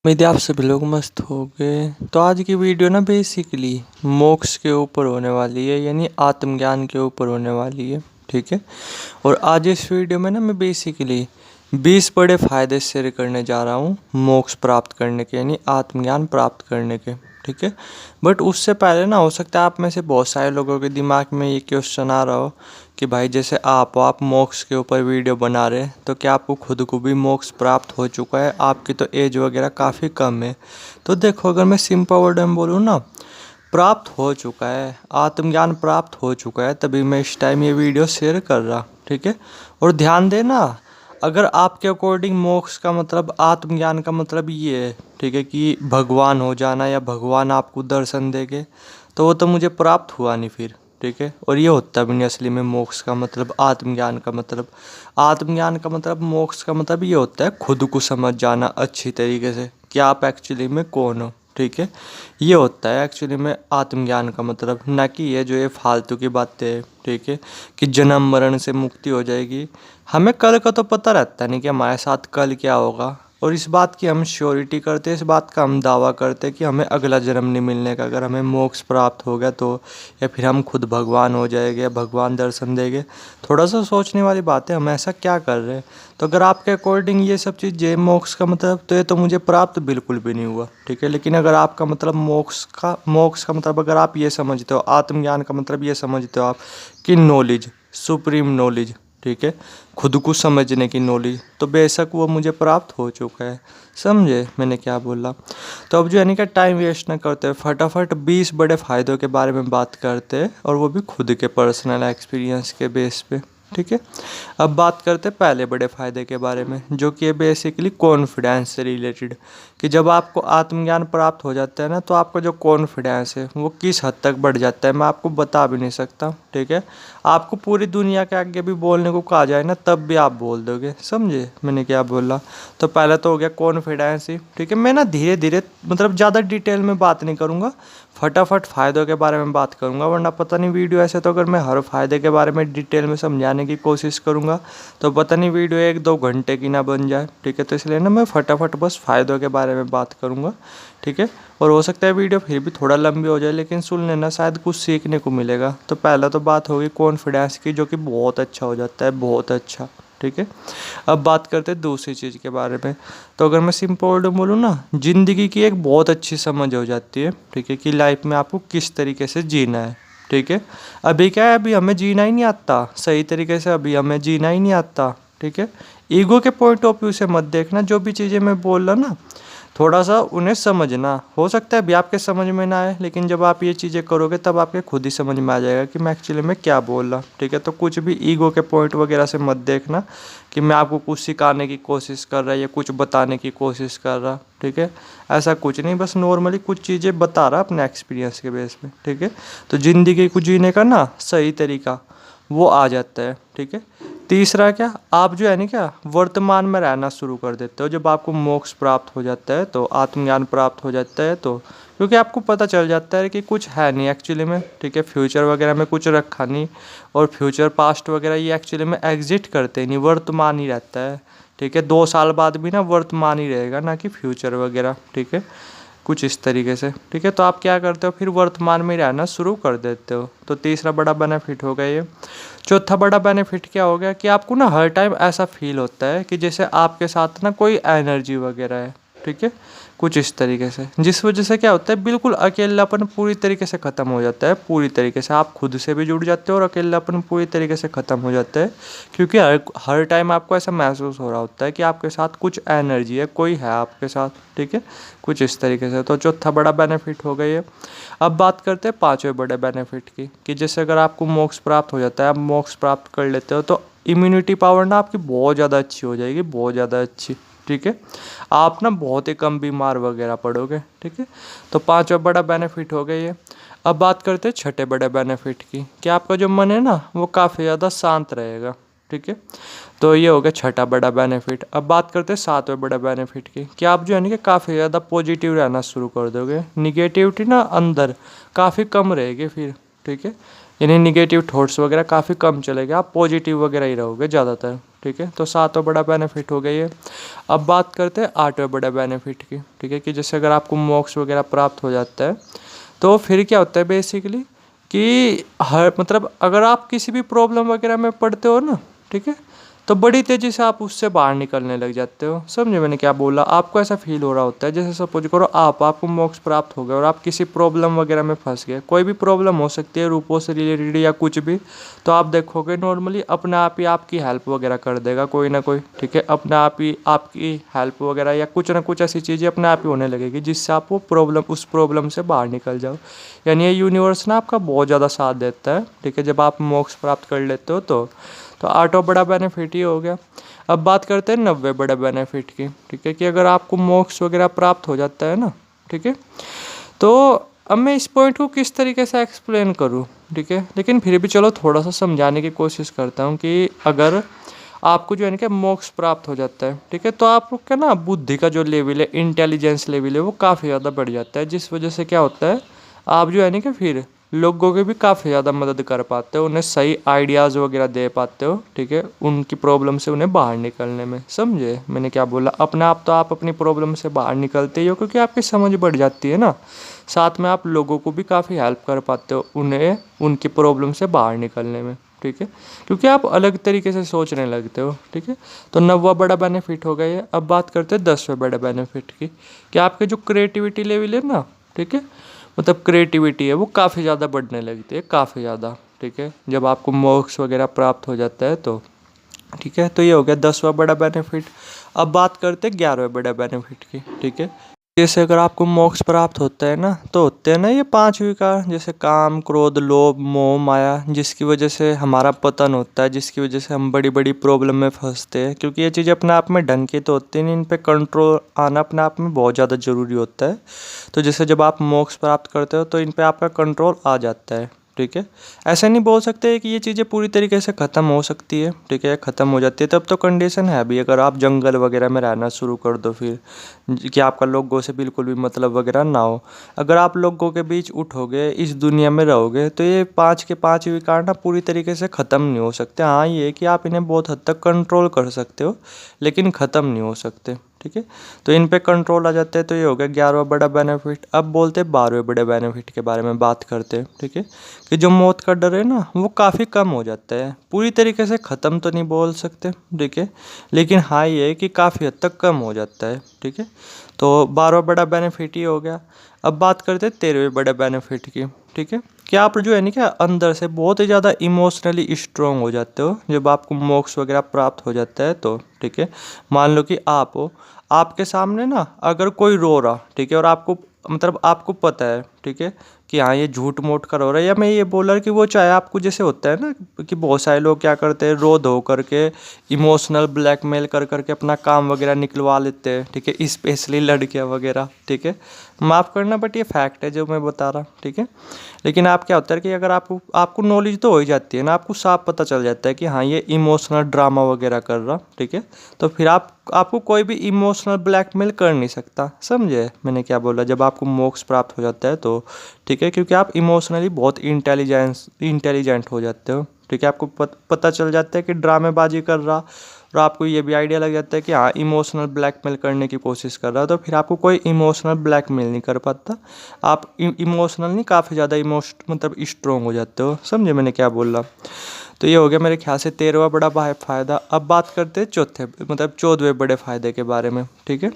उम्मीद है आप सभी लोग मस्त हो गए। तो आज की वीडियो ना बेसिकली मोक्ष के ऊपर होने वाली है, यानी आत्मज्ञान के ऊपर होने वाली है। ठीक है। और आज इस वीडियो में ना मैं बेसिकली 20 बड़े फायदे शेयर करने जा रहा हूँ मोक्ष प्राप्त करने के, यानी आत्मज्ञान प्राप्त करने के। ठीक है। बट उससे पहले ना, हो सकता है आप में से बहुत सारे लोगों के दिमाग में ये क्वेश्चन आ रहा हो कि भाई जैसे आप मोक्ष के ऊपर वीडियो बना रहे हैं, तो क्या आपको खुद को भी मोक्ष प्राप्त हो चुका है? आपकी तो एज वगैरह काफ़ी कम है। तो देखो, अगर मैं सिंपल वर्ड में बोलूँ ना, प्राप्त हो चुका है, आत्मज्ञान प्राप्त हो चुका है, तभी मैं इस टाइम ये वीडियो शेयर कर रहा। ठीक है। और ध्यान देना, अगर आपके अकॉर्डिंग मोक्ष का मतलब, आत्मज्ञान का मतलब ये है, ठीक है, कि भगवान हो जाना या भगवान आपको दर्शन देंगे, तो वो तो मुझे प्राप्त हुआ नहीं फिर। ठीक है। और ये होता भी नहीं असली में मोक्ष का मतलब, आत्मज्ञान का मतलब। आत्मज्ञान का मतलब, मोक्ष का मतलब ये होता है खुद को समझ जाना अच्छी तरीके से कि आप एक्चुअली में कौन हो। ठीक है। ये होता है एक्चुअली में आत्मज्ञान का मतलब, ना कि ये जो ये फालतू की बातें हैं। ठीक है। कि जन्म मरण से मुक्ति हो जाएगी। हमें कल का तो पता रहता नहीं कि हमारे साथ कल क्या होगा, और इस बात की हम श्योरिटी करते हैं, इस बात का हम दावा करते हैं कि हमें अगला जन्म नहीं मिलने का, अगर हमें मोक्ष प्राप्त हो गया तो, या फिर हम खुद भगवान हो जाएंगे, भगवान दर्शन देंगे। थोड़ा सा सोचने वाली बात है, हम ऐसा क्या कर रहे हैं? तो अगर आपके अकॉर्डिंग ये सब चीज़ मोक्ष का मतलब, तो ये तो मुझे प्राप्त बिल्कुल भी नहीं हुआ। ठीक है। लेकिन अगर आपका मतलब मोक्ष का मतलब अगर आप ये समझते हो, आत्मज्ञान का मतलब ये समझते हो आप कि नॉलेज, सुप्रीम नॉलेज, ठीक है, खुद को समझने की नॉलेज, तो बेशक वो मुझे प्राप्त हो चुका है। समझे मैंने क्या बोला? तो अब जो है कि टाइम वेस्ट ना करते हुए फटाफट 20 बड़े फ़ायदों के बारे में बात करते हैं, और वो भी खुद के पर्सनल एक्सपीरियंस के बेस पे। ठीक है। अब बात करते हैं पहले बड़े फ़ायदे के बारे में, जो कि है बेसिकली कॉन्फिडेंस से रिलेटेड। कि जब आपको आत्मज्ञान प्राप्त हो जाता है ना, तो आपका जो कॉन्फिडेंस है वो किस हद तक बढ़ जाता है, मैं आपको बता भी नहीं सकता। ठीक है। आपको पूरी दुनिया के आगे भी बोलने को कहा जाए ना, तब भी आप बोल दोगे। समझे मैंने क्या बोला? तो पहले तो हो गया कॉन्फिडेंस ही। ठीक है। मैं ना धीरे धीरे, मतलब ज़्यादा डिटेल में बात नहीं करूँगा, फटाफट फ़ायदों के बारे में बात करूँगा, वरना पता नहीं वीडियो ऐसे, तो अगर मैं हर फ़ायदे के बारे में डिटेल में समझाने की कोशिश करूँगा तो पता नहीं वीडियो 1-2 घंटे की ना बन जाए। ठीक है। तो इसलिए ना मैं फटाफट बस फ़ायदों के बारे में बात करूँगा। ठीक है। और हो सकता है वीडियो फिर भी थोड़ा लंबी हो जाए, लेकिन सुन लेना, शायद कुछ सीखने को मिलेगा। तो पहला तो बात होगी कॉन्फिडेंस की, जो कि बहुत अच्छा हो जाता है, बहुत अच्छा। ठीक है। अब बात करते हैं दूसरी चीज़ के बारे में। तो अगर मैं सिंपल वर्ड में बोलूँ ना, ज़िंदगी की एक बहुत अच्छी समझ हो जाती है। ठीक है। कि लाइफ में आपको किस तरीके से जीना है। ठीक है। अभी क्या है, अभी हमें जीना ही नहीं आता सही तरीके से, अभी हमें जीना ही नहीं आता। ठीक है। ईगो के पॉइंट ऑफ व्यू से मत देखना, जो भी चीज़ें मैं बोल रहा ना, थोड़ा सा उन्हें समझना। हो सकता है अभी आपके समझ में ना आए, लेकिन जब आप ये चीज़ें करोगे तब आपके खुद ही समझ में आ जाएगा कि मैं एक्चुअली में क्या बोल रहा। ठीक है। तो कुछ भी ईगो के पॉइंट वगैरह से मत देखना कि मैं आपको कुछ सिखाने की कोशिश कर रहा या कुछ बताने की कोशिश कर रहा। ठीक है। ऐसा कुछ नहीं, बस नॉर्मली कुछ चीज़ें बता रहा अपने एक्सपीरियंस के बेस पे। ठीक है। तो ज़िंदगी को जीने का ना सही तरीका वो आ जाता है। ठीक है। तीसरा क्या, आप जो है ना क्या, वर्तमान में रहना शुरू कर देते हो जब आपको मोक्ष प्राप्त हो जाता है, तो आत्मज्ञान प्राप्त हो जाता है, तो क्योंकि आपको पता चल जाता है कि कुछ है नहीं एक्चुअली में। ठीक है। फ्यूचर वगैरह में कुछ रखा नहीं, और फ्यूचर पास्ट वगैरह ये एक्चुअली में एग्जिट करते नहीं, वर्तमान ही रहता है। ठीक है। 2 साल बाद भी ना वर्तमान ही रहेगा, ना कि फ्यूचर वगैरह। ठीक है। कुछ इस तरीके से। ठीक है। तो आप क्या करते हो, फिर वर्तमान में रहना शुरू कर देते हो। तो तीसरा बड़ा बेनिफिट हो गया ये। चौथा बड़ा बेनिफिट क्या हो गया कि आपको ना हर टाइम ऐसा फील होता है कि जैसे आपके साथ ना कोई एनर्जी वगैरह है। ठीक है। कुछ इस तरीके से, जिस वजह से क्या होता है, बिल्कुल अकेलापन पूरी तरीके से ख़त्म हो जाता है। पूरी तरीके से आप खुद से भी जुड़ जाते हो, और अकेलापन पूरी तरीके से ख़त्म हो जाता है, क्योंकि हर टाइम आपको ऐसा महसूस हो रहा होता है कि आपके साथ कुछ एनर्जी है, कोई है आपके साथ। ठीक है। कुछ इस तरीके से। तो चौथा बड़ा बेनिफिट हो गई है। अब बात करते हैं पांचवें बड़े बेनिफिट की, कि जैसे अगर आपको मोक्ष प्राप्त हो जाता है, आप मोक्ष प्राप्त कर लेते हो, तो इम्यूनिटी पावर ना आपकी बहुत ज़्यादा अच्छी हो जाएगी, बहुत ज़्यादा अच्छी। ठीक है। आप ना बहुत ही कम बीमार वगैरह पड़ोगे। ठीक है। तो पांचवा बड़ा बेनिफिट हो गया ये। अब बात करते हैं छठे बड़े बेनिफिट की, कि आपका जो मन है ना वो काफ़ी ज़्यादा शांत रहेगा। ठीक है। तो ये हो गया छठा बड़ा बेनिफिट। अब बात करते हैं सातवें बड़े बेनिफिट की, कि आप जो है ना कि काफ़ी ज़्यादा पॉजिटिव रहना शुरू कर दोगे, निगेटिविटी ना अंदर काफ़ी कम रहेगी फिर। ठीक है। यानी निगेटिव थॉट्स वगैरह काफ़ी कम चलेगा, आप पॉजिटिव वगैरह ही रहोगे ज़्यादातर। ठीक है। तो 7वां बड़ा बेनिफिट हो गया ये। अब बात करते हैं 8वें बड़े बेनिफिट की, ठीक है, कि जैसे अगर आपको मोक्ष वगैरह प्राप्त हो जाता है तो फिर क्या होता है बेसिकली कि हर मतलब अगर आप किसी भी प्रॉब्लम वगैरह में पड़ते हो ना, ठीक है, तो बड़ी तेज़ी से आप उससे बाहर निकलने लग जाते हो। समझे मैंने क्या बोला? आपको ऐसा फील हो रहा होता है जैसे सपोज करो आपको मोक्ष प्राप्त हो गया और आप किसी प्रॉब्लम वगैरह में फंस गए। कोई भी प्रॉब्लम हो सकती है रूपों से रिलेटेड या कुछ भी, तो आप देखोगे नॉर्मली अपने आप ही आपकी हेल्प वगैरह कर देगा कोई ना कोई, ठीक है। अपने आप ही आपकी हेल्प वगैरह या कुछ ना कुछ ऐसी चीज़ें अपने आप ही होने लगेगी जिससे आप वो उस प्रॉब्लम से बाहर निकल जाओ। यानी ये यूनिवर्स ना आपका बहुत ज़्यादा साथ देता है, ठीक है, जब आप मोक्ष प्राप्त कर लेते हो तो 8वां बड़ा बेनिफिट ही हो गया। अब बात करते हैं 9वें बड़े बेनिफिट की, ठीक है, कि अगर आपको मोक्ष वगैरह प्राप्त हो जाता है ना, ठीक है, तो अब मैं इस पॉइंट को किस तरीके से एक्सप्लेन करूँ, ठीक है, लेकिन फिर भी चलो थोड़ा सा समझाने की कोशिश करता हूँ कि अगर आपको जो है ना क्या मोक्ष प्राप्त हो जाता है, ठीक है, तो आपका ना बुद्धि का जो लेवल है, इंटेलिजेंस लेवल है, वो काफ़ी ज़्यादा बढ़ जाता है, जिस वजह से क्या होता है आप जो है ना कि फिर लोगों की भी काफ़ी ज़्यादा मदद कर पाते हो, उन्हें सही आइडियाज़ वगैरह दे पाते हो, ठीक है, उनकी प्रॉब्लम से उन्हें बाहर निकलने में। समझे मैंने क्या बोला? अपने आप तो आप अपनी प्रॉब्लम से बाहर निकलते ही हो क्योंकि आपकी समझ बढ़ जाती है ना, साथ में आप लोगों को भी काफ़ी हेल्प कर पाते हो उन्हें उनकी प्रॉब्लम से बाहर निकलने में, ठीक है, क्योंकि आप अलग तरीके से सोचने लगते हो, ठीक है। तो 9वां बड़ा बेनिफिट हो गया ये। अब बात करते हैं 10वें बड़े बेनिफिट की, कि आपके जो क्रिएटिविटी लेवल है ना, ठीक है, मतलब क्रिएटिविटी है वो काफ़ी ज़्यादा बढ़ने लगती है, काफ़ी ज़्यादा, ठीक है, जब आपको मोक्ष वगैरह प्राप्त हो जाता है तो, ठीक है। तो ये हो गया 10वां बड़ा बेनिफिट। अब बात करते हैं 11वें बड़े बेनिफिट की, ठीक है। जैसे अगर आपको मोक्ष प्राप्त होता है ना, तो होते हैं ना ये 5 विकार, जैसे काम, क्रोध, लोभ, मोह, माया, जिसकी वजह से हमारा पतन होता है, जिसकी वजह से हम बड़ी बड़ी प्रॉब्लम में फंसते हैं, क्योंकि ये चीज़ें अपने आप में ढंग की तो होती नहीं, इन पे कंट्रोल आना अपने आप में बहुत ज़्यादा ज़रूरी होता है। तो जैसे जब आप मोक्ष प्राप्त करते हो तो इन पे आपका कंट्रोल आ जाता है, ठीक है। ऐसा नहीं बोल सकते कि ये चीज़ें पूरी तरीके से ख़त्म हो सकती है, ठीक है, ख़त्म हो जाती है, तब तो कंडीशन है भी, अगर आप जंगल वगैरह में रहना शुरू कर दो फिर कि आपका लोगों से बिल्कुल भी मतलब वगैरह ना हो। अगर आप लोगों के बीच उठोगे, इस दुनिया में रहोगे, तो ये 5 के 5 विकार ना पूरी तरीके से ख़त्म नहीं हो सकते। हाँ, ये है कि आप इन्हें बहुत हद तक कंट्रोल कर सकते हो, लेकिन ख़त्म नहीं हो सकते, ठीक है। तो इन पे कंट्रोल आ जाते हैं। तो ये हो गया 11वां बड़ा बेनिफिट। अब बोलते हैं 12वें बड़े बेनिफिट के बारे में बात करते हैं, ठीक है, कि जो मौत का डर है ना वो काफ़ी कम हो जाता है। पूरी तरीके से ख़त्म तो नहीं बोल सकते, ठीक है, लेकिन हाँ ये है कि काफ़ी हद तक कम हो जाता है, ठीक है। तो 12वां बड़ा बेनिफिट ही हो गया। अब बात करते हैं 13वें बड़े बेनिफिट की, ठीक है, कि आप जो है ना क्या अंदर से बहुत ही ज़्यादा इमोशनली स्ट्रॉन्ग हो जाते हो जब आपको मोक्ष वगैरह प्राप्त हो जाता है तो, ठीक है। मान लो कि आप हो, आपके सामने ना अगर कोई रो रहा, ठीक है, और आपको मतलब आपको पता है, ठीक है, कि हाँ ये झूठ मूठ कर हो रहा है, या मैं ये बोल रहा कि वो चाहे आपको जैसे होता है ना कि बहुत सारे लोग क्या करते हैं, रो धो करके इमोशनल ब्लैकमेल कर करके अपना काम वगैरह निकलवा लेते हैं, ठीक है, स्पेशली लड़कियां वगैरह, ठीक है, माफ़ करना बट ये फैक्ट है जो मैं बता रहा, ठीक है। लेकिन आप क्या होता है कि अगर आपको नॉलेज तो हो ही जाती है ना, आपको साफ पता चल जाता है कि हाँ ये इमोशनल ड्रामा वगैरह कर रहा, ठीक है, तो फिर आपको कोई भी इमोशनल ब्लैकमेल कर नहीं सकता। समझे मैंने क्या बोला? जब आपको मोक्ष प्राप्त हो जाता है तो, ठीक है, क्योंकि आप इमोशनली बहुत इंटेलिजेंट हो जाते हो, ठीक है, आपको पता चल जाता है कि ड्रामेबाजी कर रहा, और आपको ये भी आइडिया लग जाता है कि हाँ इमोशनल ब्लैकमेल करने की कोशिश कर रहा है, तो फिर आपको कोई इमोशनल ब्लैकमेल नहीं कर पाता। आप इमोशनल नहीं, काफ़ी ज़्यादा मतलब स्ट्रॉन्ग हो जाते हो। समझे मैंने क्या बोल रहा? तो ये हो गया मेरे ख्याल से 13वां बड़ा फ़ायदा। अब बात करते हैं 14वें बड़े फ़ायदे के बारे में, ठीक है।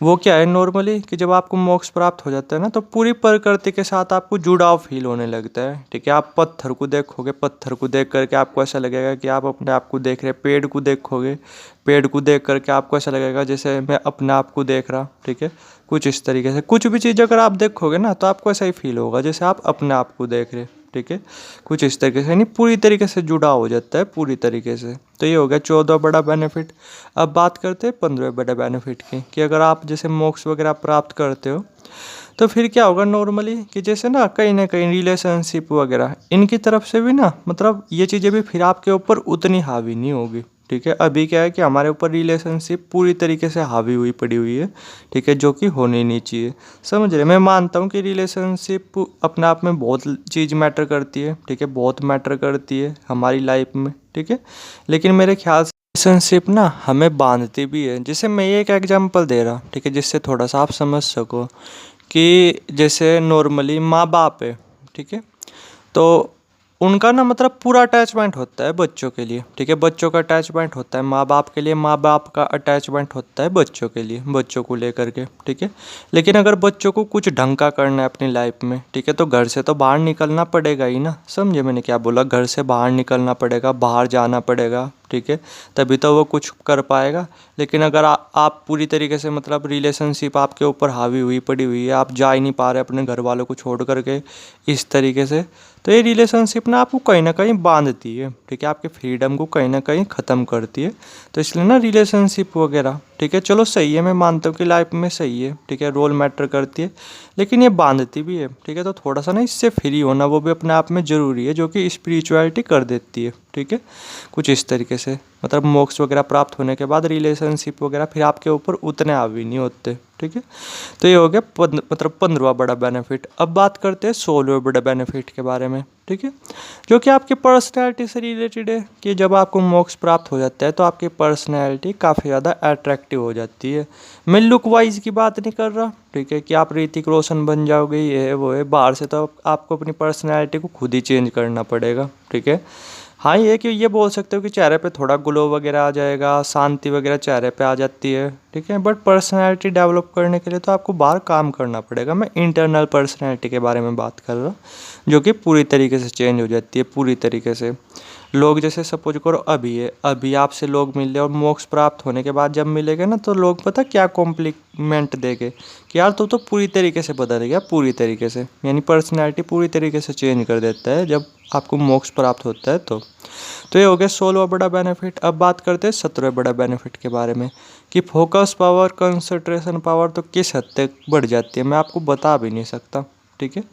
वो क्या है नॉर्मली कि जब आपको मोक्ष प्राप्त हो जाता है ना, तो पूरी प्रकृति के साथ आपको जुड़ाव फील होने लगता है, ठीक है। आप पत्थर को देखोगे, पत्थर को देख करके आपको ऐसा लगेगा कि आप अपने आप को देख रहे हैं। पेड़ को देखोगे, पेड़ को देख करके आपको ऐसा लगेगा जैसे मैं अपने आप को देख रहा, ठीक है, कुछ इस तरीके से। कुछ भी चीज़ अगर आप देखोगे ना तो आपको ऐसा ही फील होगा जैसे आप अपने आप को देख रहे, ठीक है, कुछ इस तरीके से, यानी पूरी तरीके से जुड़ा हो जाता है पूरी तरीके से। तो ये हो गया 14वां बड़ा बेनिफिट। अब बात करते हैं 15वें बड़े बेनिफिट की, कि अगर आप जैसे मोक्ष वगैरह प्राप्त करते हो तो फिर क्या होगा नॉर्मली कि जैसे ना कहीं रिलेशनशिप वगैरह इनकी तरफ से भी ना मतलब ये चीज़ें भी फिर आपके ऊपर उतनी हावी नहीं होगी, ठीक है। अभी क्या है कि हमारे ऊपर रिलेशनशिप पूरी तरीके से हावी हुई पड़ी हुई है, ठीक है, जो कि होनी नहीं चाहिए। समझ रहे? मैं मानता हूँ कि रिलेशनशिप अपने आप में बहुत चीज़ मैटर करती है, ठीक है, बहुत मैटर करती है हमारी लाइफ में, ठीक है, लेकिन मेरे ख्याल से रिलेशनशिप ना हमें बांधती भी है। जैसे मैं एक एग्जांपल दे रहा, ठीक है, जिससे थोड़ा सा आप समझ सको कि जैसे नॉर्मली माँ बाप है, ठीक है, तो उनका ना मतलब पूरा अटैचमेंट होता है बच्चों के लिए, ठीक है, बच्चों का अटैचमेंट होता है माँ बाप के लिए, माँ बाप का अटैचमेंट होता है बच्चों के लिए, बच्चों को लेकर के, ठीक है। लेकिन अगर बच्चों को कुछ ढंग का करना है अपनी लाइफ में, ठीक है, तो घर से तो बाहर निकलना पड़ेगा ही ना। समझे मैंने क्या बोला? घर से बाहर निकलना पड़ेगा, बाहर जाना पड़ेगा, ठीक है, तभी तो वो कुछ कर पाएगा। लेकिन अगर आप पूरी तरीके से मतलब रिलेशनशिप आपके ऊपर हावी हुई पड़ी हुई है, आप जा ही नहीं पा रहे अपने घर वालों को छोड़ करके इस तरीके से, तो ये रिलेशनशिप ना आपको कहीं ना कहीं बांधती है, ठीक है, आपके फ्रीडम को कहीं ना कहीं ख़त्म करती है। तो इसलिए ना रिलेशनशिप वगैरह, ठीक है, चलो सही है, मैं मानता हूँ कि लाइफ में सही है, ठीक है, रोल मैटर करती है, लेकिन ये बांधती भी है, ठीक है। तो थोड़ा सा ना इससे फ्री होना वो भी अपने आप में ज़रूरी है, जो कि स्पिरिचुअलिटी कर देती है, ठीक है, कुछ इस तरीके से। मतलब मोक्ष वगैरह प्राप्त होने के बाद रिलेशनशिप वगैरह फिर आपके ऊपर उतने हावी नहीं होते, ठीक है। तो ये हो गया मतलब 15वां बड़ा बेनिफिट। अब बात करते हैं 16वें बड़े बेनिफिट के बारे में, ठीक है, जो कि आपकी पर्सनैलिटी से रिलेटेड है। कि जब आपको मोक्ष प्राप्त हो जाता है तो आपकी पर्सनैलिटी काफ़ी ज़्यादा अट्रैक्टिव हो जाती है। मैं लुक वाइज की बात नहीं कर रहा, ठीक है, कि आप ऋतिक रोशन बन जाओगे, ये है वो है, बाहर से तो आपको अपनी पर्सनैलिटी को खुद ही चेंज करना पड़ेगा, ठीक है। हाँ, ये कि ये बोल सकते हो कि चेहरे पे थोड़ा ग्लो वगैरह आ जाएगा, शांति वगैरह चेहरे पे आ जाती है, ठीक है, बट पर्सनैलिटी डेवलप करने के लिए तो आपको बाहर काम करना पड़ेगा। मैं इंटरनल पर्सनैलिटी के बारे में बात कर रहा हूँ, जो कि पूरी तरीके से चेंज हो जाती है, पूरी तरीके से। लोग जैसे सपोज करो अभी है, अभी आपसे लोग मिल रहे और मोक्ष प्राप्त होने के बाद जब मिलेंगे ना, तो लोग पता क्या कॉम्प्लीमेंट देंगे कि यार तू तो पूरी तरीके से बदल गया, पूरी तरीके से, यानी पर्सनैलिटी पूरी तरीके से चेंज कर देता है जब आपको मोक्ष प्राप्त होता है। तो ये हो गया 16वां बड़ा बेनिफिट। अब बात करते हैं 17वें बड़ा बेनिफिट के बारे में, कि फोकस पावर, कंसंट्रेशन पावर तो किस हद तक बढ़ जाती है मैं आपको बता भी नहीं सकता, ठीक है,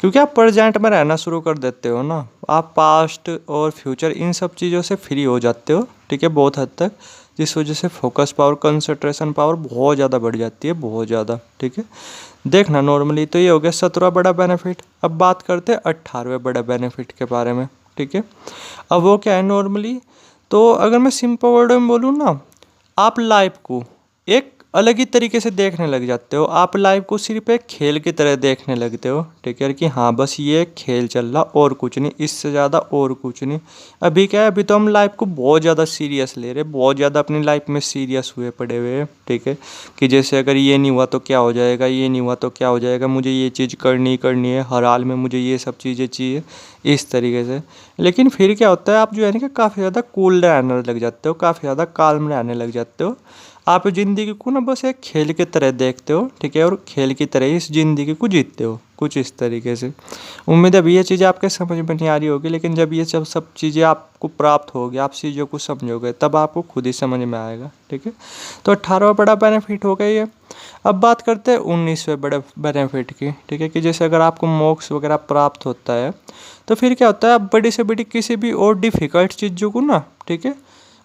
क्योंकि आप प्रेजेंट में रहना शुरू कर देते हो ना, आप पास्ट और फ्यूचर इन सब चीज़ों से फ्री हो जाते हो, ठीक है, बहुत हद तक, जिस वजह से फोकस पावर, कंसंट्रेशन पावर बहुत ज़्यादा बढ़ जाती है, बहुत ज़्यादा, ठीक है। देखना नॉर्मली तो ये हो गया 17वां बड़ा बेनिफिट। अब बात करते हैं 18वें बड़ा बेनिफिट के बारे में, ठीक है। अब वो क्या है नॉर्मली, तो अगर मैं सिंपल वर्ड में बोलूँ ना, आप लाइफ को एक अलग ही तरीके से देखने लग जाते हो। आप लाइफ को सिर्फ एक खेल की तरह देखने लगते हो, ठीक है, कि हाँ बस ये खेल चल रहा और कुछ नहीं, इससे ज़्यादा और कुछ नहीं। अभी क्या है, अभी तो हम लाइफ को बहुत ज़्यादा सीरियस ले रहे हैं, बहुत ज़्यादा अपनी लाइफ में सीरियस हुए पड़े हुए हैं, ठीक है, कि जैसे अगर ये नहीं हुआ तो क्या हो जाएगा, ये नहीं हुआ तो क्या हो जाएगा, मुझे ये चीज़ करनी है, हर हाल में मुझे ये सब चीज़ें चाहिए, इस तरीके से। लेकिन फिर क्या होता है, आप जो है ना कि काफ़ी ज़्यादा कूल रहने लग जाते हो, काफ़ी ज़्यादा काल्म रहने लग जाते हो। आप ज़िंदगी को ना बस एक खेल की तरह देखते हो, ठीक है, और खेल की तरह इस ज़िंदगी को जीतते हो, कुछ इस तरीके से। उम्मीद है अभी ये चीज़ें आपके समझ में नहीं आ रही होगी, लेकिन जब ये सब चीज़ें आपको प्राप्त होगी, आप चीज़ों को समझोगे, तब आपको खुद ही समझ में आएगा, ठीक है। तो 18वां बड़ा बेनिफिट हो गया ये। अब बात करते हैं 19वें बड़े बेनिफिट की, ठीक है, कि जैसे अगर आपको मोक्ष वगैरह प्राप्त होता है तो फिर क्या होता है, आप बड़ी से बड़ी किसी भी और डिफ़िकल्ट चीज़ों को ना, ठीक है,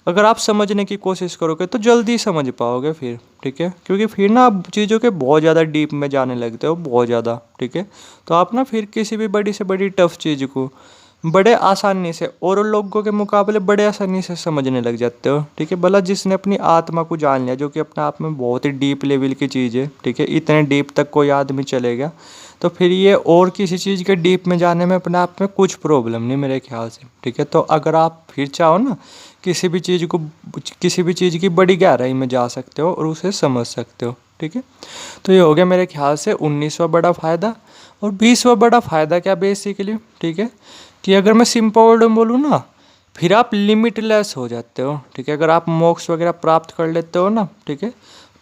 अगर आप समझने की कोशिश करोगे तो जल्दी समझ पाओगे फिर, ठीक है, क्योंकि फिर ना आप चीज़ों के बहुत ज़्यादा डीप में जाने लगते हो, बहुत ज़्यादा, ठीक है। तो आप ना फिर किसी भी बड़ी से बड़ी टफ चीज़ को बड़े आसानी से और लोगों के मुकाबले बड़े आसानी से समझने लग जाते हो, ठीक है। भला जिसने अपनी आत्मा को जान लिया, जो कि अपने आप में बहुत ही डीप लेवल की चीज़ है, ठीक है, इतने डीप तक कोई आदमी चलेगा तो फिर ये और किसी चीज़ के डीप में जाने में अपने आप में कुछ प्रॉब्लम नहीं मेरे ख्याल से, ठीक है। तो अगर आप फिर चाहो ना किसी भी चीज़ की बड़ी गहराई में जा सकते हो और उसे समझ सकते हो, ठीक है। तो ये हो गया मेरे ख्याल से 19वां बड़ा फ़ायदा। और 20वां बड़ा फ़ायदा क्या बेसिकली, ठीक है, कि अगर मैं सिंपल वर्ड में बोलूँ ना, फिर आप लिमिटलेस हो जाते हो, ठीक है। अगर आप मोक्ष वगैरह प्राप्त कर लेते हो ना, ठीक है,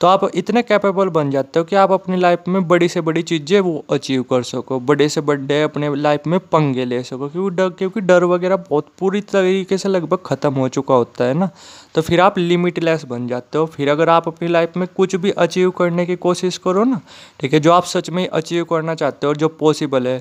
तो आप इतने कैपेबल बन जाते हो कि आप अपनी लाइफ में बड़ी से बड़ी चीज़ें वो अचीव कर सको, बड़े से बड़े अपने लाइफ में पंगे ले सको, क्योंकि डर वगैरह बहुत पूरी तरीके से लगभग ख़त्म हो चुका होता है ना। तो फिर आप लिमिटलेस बन जाते हो। फिर अगर आप अपनी लाइफ में कुछ भी अचीव करने की कोशिश करो ना, ठीक है, जो आप सच में अचीव करना चाहते हो और जो पॉसिबल है,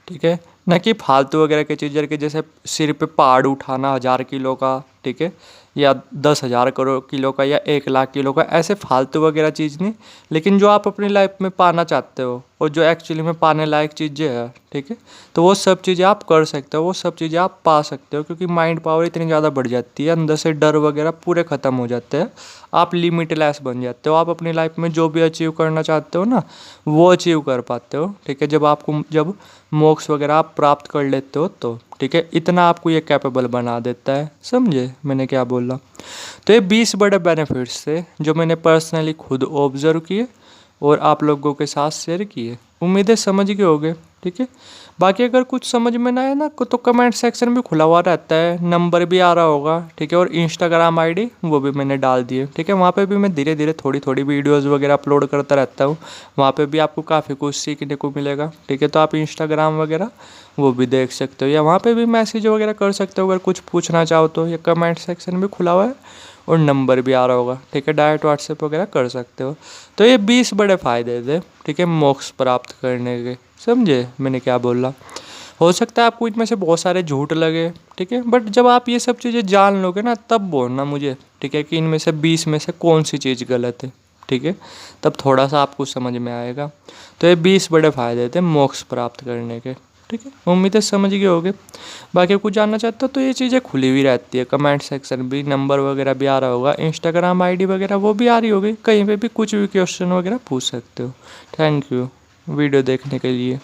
ठीक है, न कि फालतू वगैरह की चीज़ें के जैसे सिर पे पहाड़ उठाना 1000 किलो का, ठीक है, या 10,000 करोड़ किलो का या 1 लाख किलो का, ऐसे फालतू वगैरह चीज़ नहीं। लेकिन जो आप अपनी लाइफ में पाना चाहते हो, और जो एक्चुअली में पाने लायक चीज़ें हैं, ठीक है, तो वो सब चीज़ें आप कर सकते हो, वो सब चीज़ें आप पा सकते हो, क्योंकि माइंड पावर इतनी ज़्यादा बढ़ जाती है, अंदर से डर वगैरह पूरे ख़त्म हो जाते हैं, आप लिमिटलेस बन जाते हो, आप अपनी लाइफ में जो भी अचीव करना चाहते हो ना वो अचीव कर पाते हो, ठीक है, जब मोक्ष वगैरह आप प्राप्त कर लेते हो तो, ठीक है, इतना आपको ये कैपेबल बना देता है। समझे मैंने क्या बोला? तो ये 20 बड़े बेनिफिट्स थे जो मैंने पर्सनली खुद ऑब्जर्व किए और आप लोगों के साथ शेयर किए। उम्मीद है समझ गए होगे, ठीक है। बाकी अगर कुछ समझ में ना आए ना तो कमेंट सेक्शन भी खुला हुआ रहता है, नंबर भी आ रहा होगा, ठीक है, और इंस्टाग्राम आईडी वो भी मैंने डाल दिए, ठीक है। वहाँ पे भी मैं धीरे धीरे थोड़ी थोड़ी वीडियोज़ वगैरह अपलोड करता रहता हूँ, वहाँ पे भी आपको काफ़ी कुछ सीखने को मिलेगा, ठीक है। तो आप इंस्टाग्राम वगैरह वो भी देख सकते हो, या वहाँ पे भी मैसेज वगैरह कर सकते हो अगर कुछ पूछना चाहो तो, या कमेंट सेक्शन भी खुला हुआ है और नंबर भी आ रहा होगा, ठीक है, डायरेक्ट व्हाट्सएप वगैरह कर सकते हो। तो ये 20 बड़े फ़ायदे थे, ठीक है, मोक्ष प्राप्त करने के। समझे मैंने क्या बोला? हो सकता है आपको इनमें से बहुत सारे झूठ लगे, ठीक है, बट जब आप ये सब चीज़ें जान लोगे ना तब बोलना मुझे, ठीक है, कि इनमें से 20 में से कौन सी चीज़ गलत है, ठीक है, तब थोड़ा सा आपको समझ में आएगा। तो ये 20 बड़े फ़ायदे थे मोक्ष प्राप्त करने के, ठीक है, उम्मीद है समझ गए होगे। बाकी कुछ जानना चाहते हो तो ये चीज़ें खुली हुई रहती है, कमेंट सेक्शन भी, नंबर वगैरह भी आ रहा होगा, इंस्टाग्राम आईडी वगैरह वो भी आ रही होगी, कहीं पे भी कुछ भी क्वेश्चन वगैरह पूछ सकते हो। थैंक यू वीडियो देखने के लिए।